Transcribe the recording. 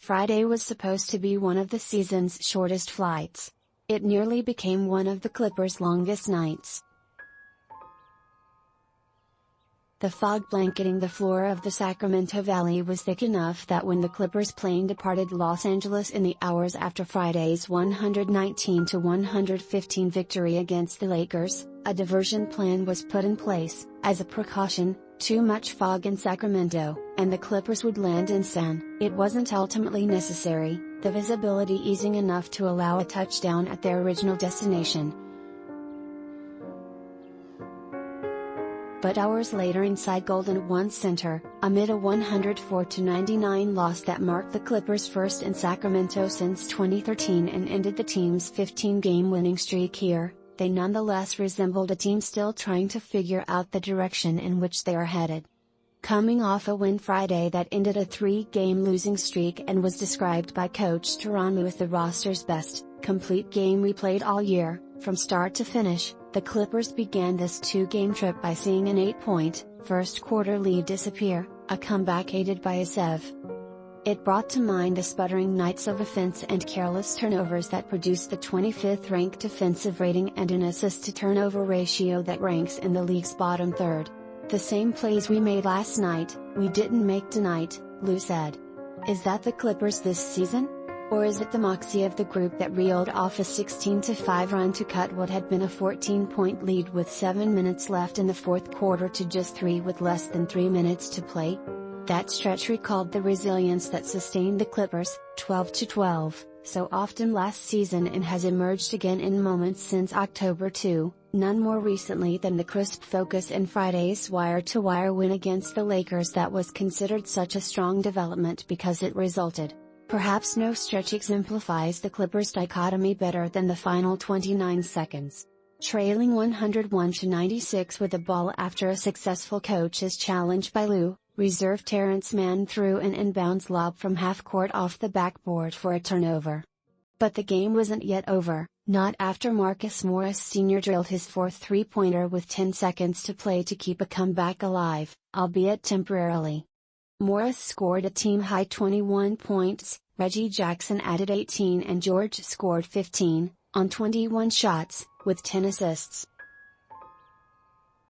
Friday was supposed to be one of the season's shortest flights. It nearly became one of the Clippers' longest nights. The fog blanketing the floor of the Sacramento Valley was thick enough that when the Clippers plane departed Los Angeles in the hours after Friday's 119-115 victory against the Lakers, a diversion plan was put in place. As a precaution, too much fog in Sacramento, and the Clippers would land in San. It wasn't ultimately necessary, the visibility easing enough to allow a touchdown at their original destination. But hours later inside Golden1 Center, amid a 104-99 loss that marked the Clippers' first in Sacramento since 2013 and ended the team's 15-game winning streak here, they nonetheless resembled a team still trying to figure out the direction in which they are headed. Coming off a win Friday that ended a 3-game losing streak and was described by coach Tyronn Lue as the roster's best, complete game we played all year, from start to finish, the Clippers began this 2-game trip by seeing an 8-point, first-quarter lead disappear, a comeback aided by a sev. It brought to mind the sputtering nights of offense and careless turnovers that produced the 25th-ranked defensive rating and an assist-to-turnover ratio that ranks in the league's bottom third. "The same plays we made last night, we didn't make tonight," Lue said. Is that the Clippers this season? Or is it the moxie of the group that reeled off a 16-5 run to cut what had been a 14-point lead with 7 minutes left in the fourth quarter to just 3 with less than 3 minutes to play? That stretch recalled the resilience that sustained the Clippers, 12-12, so often last season and has emerged again in moments since October 2, none more recently than the crisp focus in Friday's wire-to-wire win against the Lakers that was considered such a strong development because it resulted. Perhaps no stretch exemplifies the Clippers' dichotomy better than the final 29 seconds. Trailing 101-96 with the ball after a successful coach's challenge by Lue, reserve Terance Mann threw an inbounds lob from half-court off the backboard for a turnover. But the game wasn't yet over, not after Marcus Morris Sr. drilled his fourth three-pointer with 10 seconds to play to keep a comeback alive, albeit temporarily. Morris scored a team-high 21 points, Reggie Jackson added 18 and George scored 15, on 21 shots, with 10 assists.